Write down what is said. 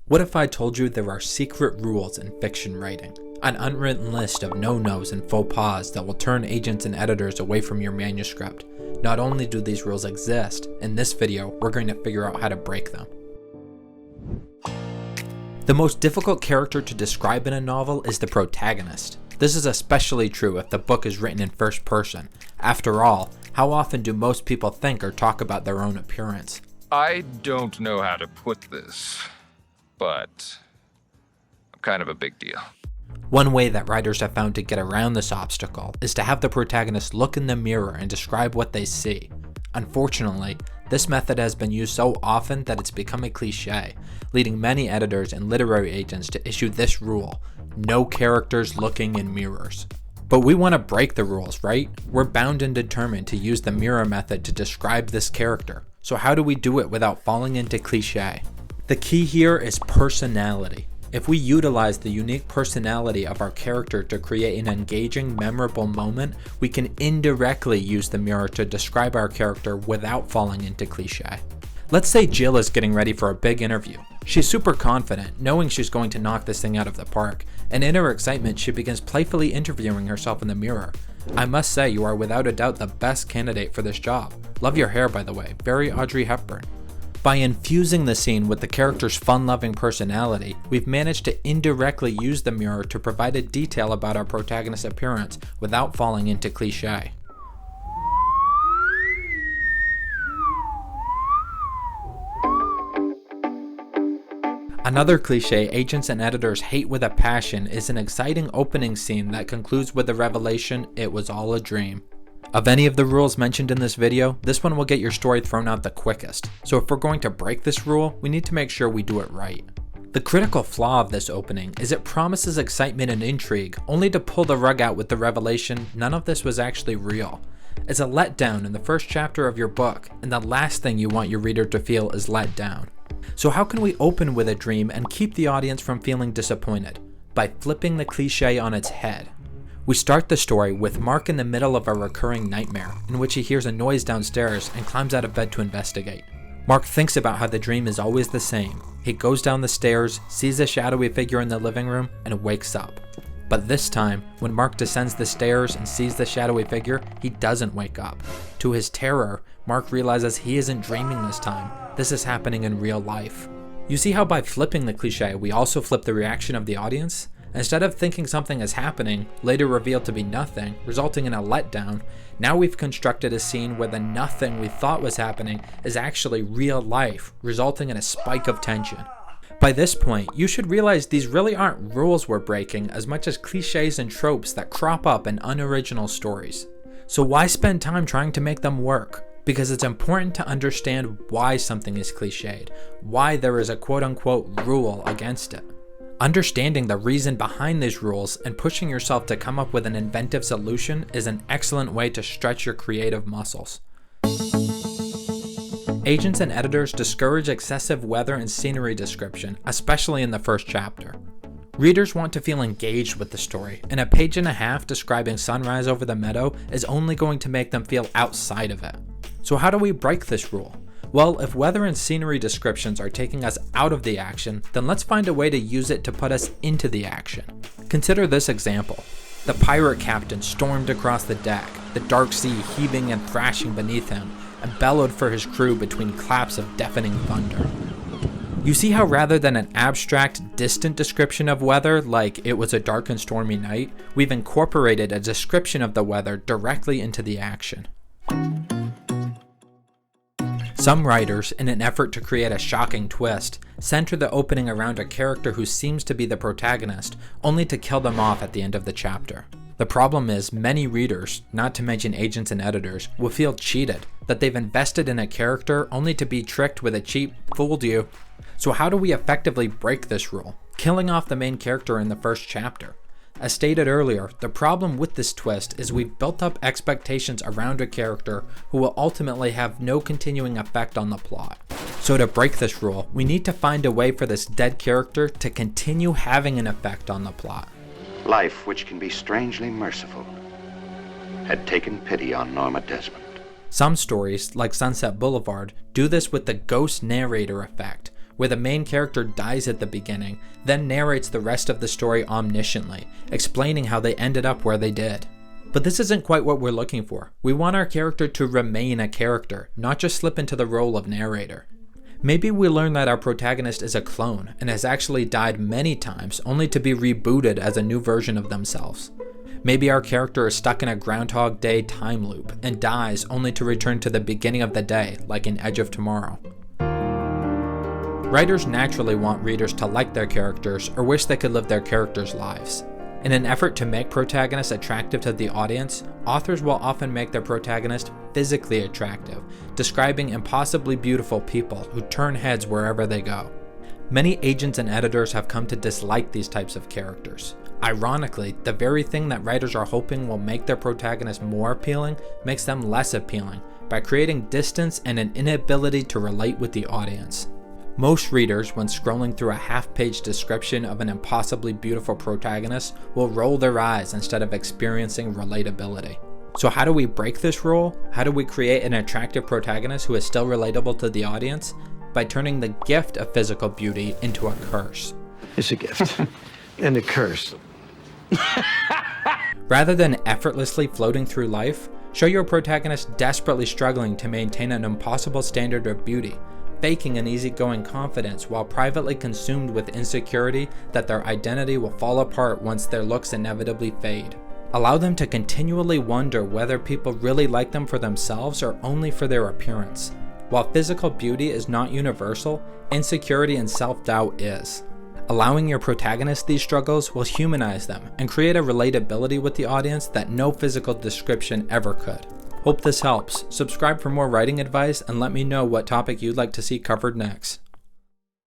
What if I told you there are secret rules in fiction writing? An unwritten list of no-nos and faux pas that will turn agents and editors away from your manuscript. Not only do these rules exist, in this video we're going to figure out how to break them. The most difficult character to describe in a novel is the protagonist. This is especially true if the book is written in first person. After all, how often do most people think or talk about their own appearance? I don't know how to put this, but I'm kind of a big deal. One way that writers have found to get around this obstacle is to have the protagonist look in the mirror and describe what they see. Unfortunately, this method has been used so often that it's become a cliche, leading many editors and literary agents to issue this rule: no characters looking in mirrors. But we want to break the rules, right? We're bound and determined to use the mirror method to describe this character. So how do we do it without falling into cliché? The key here is personality. If we utilize the unique personality of our character to create an engaging, memorable moment, we can indirectly use the mirror to describe our character without falling into cliché. Let's say Jill is getting ready for a big interview. She's super confident, knowing she's going to knock this thing out of the park, and in her excitement she begins playfully interviewing herself in the mirror. I must say, you are without a doubt the best candidate for this job. Love your hair, by the way, very Audrey Hepburn. By infusing the scene with the character's fun-loving personality, we've managed to indirectly use the mirror to provide a detail about our protagonist's appearance without falling into cliché. Another cliché agents and editors hate with a passion is an exciting opening scene that concludes with the revelation, "It was all a dream." Of any of the rules mentioned in this video, this one will get your story thrown out the quickest. So if we're going to break this rule, we need to make sure we do it right. The critical flaw of this opening is it promises excitement and intrigue, only to pull the rug out with the revelation none of this was actually real. It's a letdown in the first chapter of your book, and the last thing you want your reader to feel is let down. So how can we open with a dream and keep the audience from feeling disappointed? By flipping the cliché on its head. We start the story with Mark in the middle of a recurring nightmare, in which he hears a noise downstairs and climbs out of bed to investigate. Mark thinks about how the dream is always the same. He goes down the stairs, sees a shadowy figure in the living room, and wakes up. But this time, when Mark descends the stairs and sees the shadowy figure, he doesn't wake up. To his terror, Mark realizes he isn't dreaming this time. This is happening in real life. You see how by flipping the cliché, we also flip the reaction of the audience? Instead of thinking something is happening, later revealed to be nothing, resulting in a letdown, now we've constructed a scene where the nothing we thought was happening is actually real life, resulting in a spike of tension. By this point, you should realize these really aren't rules we're breaking as much as cliches and tropes that crop up in unoriginal stories. So why spend time trying to make them work? Because it's important to understand why something is cliched, why there is a quote-unquote rule against it. Understanding the reason behind these rules and pushing yourself to come up with an inventive solution is an excellent way to stretch your creative muscles. Agents and editors discourage excessive weather and scenery description, especially in the first chapter. Readers want to feel engaged with the story, and a page and a half describing sunrise over the meadow is only going to make them feel outside of it. So how do we break this rule? Well, if weather and scenery descriptions are taking us out of the action, then let's find a way to use it to put us into the action. Consider this example. The pirate captain stormed across the deck, the dark sea heaving and thrashing beneath him, and bellowed for his crew between claps of deafening thunder. You see how rather than an abstract, distant description of weather, like it was a dark and stormy night, we've incorporated a description of the weather directly into the action. Some writers, in an effort to create a shocking twist, center the opening around a character who seems to be the protagonist, only to kill them off at the end of the chapter. The problem is, many readers, not to mention agents and editors, will feel cheated, that they've invested in a character only to be tricked with a cheap, "fooled you." So how do we effectively break this rule, killing off the main character in the first chapter? As stated earlier, the problem with this twist is we've built up expectations around a character who will ultimately have no continuing effect on the plot. So to break this rule, we need to find a way for this dead character to continue having an effect on the plot. Life, which can be strangely merciful, had taken pity on Norma Desmond. Some stories, like Sunset Boulevard, do this with the ghost narrator effect, where the main character dies at the beginning, then narrates the rest of the story omnisciently, explaining how they ended up where they did. But this isn't quite what we're looking for. We want our character to remain a character, not just slip into the role of narrator. Maybe we learn that our protagonist is a clone and has actually died many times only to be rebooted as a new version of themselves. Maybe our character is stuck in a Groundhog Day time loop and dies only to return to the beginning of the day, like in Edge of Tomorrow. Writers naturally want readers to like their characters or wish they could live their characters' lives. In an effort to make protagonists attractive to the audience, authors will often make their protagonist physically attractive, describing impossibly beautiful people who turn heads wherever they go. Many agents and editors have come to dislike these types of characters. Ironically, the very thing that writers are hoping will make their protagonist more appealing makes them less appealing by creating distance and an inability to relate with the audience. Most readers, when scrolling through a half-page description of an impossibly beautiful protagonist, will roll their eyes instead of experiencing relatability. So how do we break this rule? How do we create an attractive protagonist who is still relatable to the audience? By turning the gift of physical beauty into a curse. It's a gift and a curse. Rather than effortlessly floating through life, show your protagonist desperately struggling to maintain an impossible standard of beauty, faking an easygoing confidence while privately consumed with insecurity that their identity will fall apart once their looks inevitably fade. Allow them to continually wonder whether people really like them for themselves or only for their appearance. While physical beauty is not universal, insecurity and self-doubt is. Allowing your protagonist these struggles will humanize them and create a relatability with the audience that no physical description ever could. Hope this helps. Subscribe for more writing advice and let me know what topic you'd like to see covered next.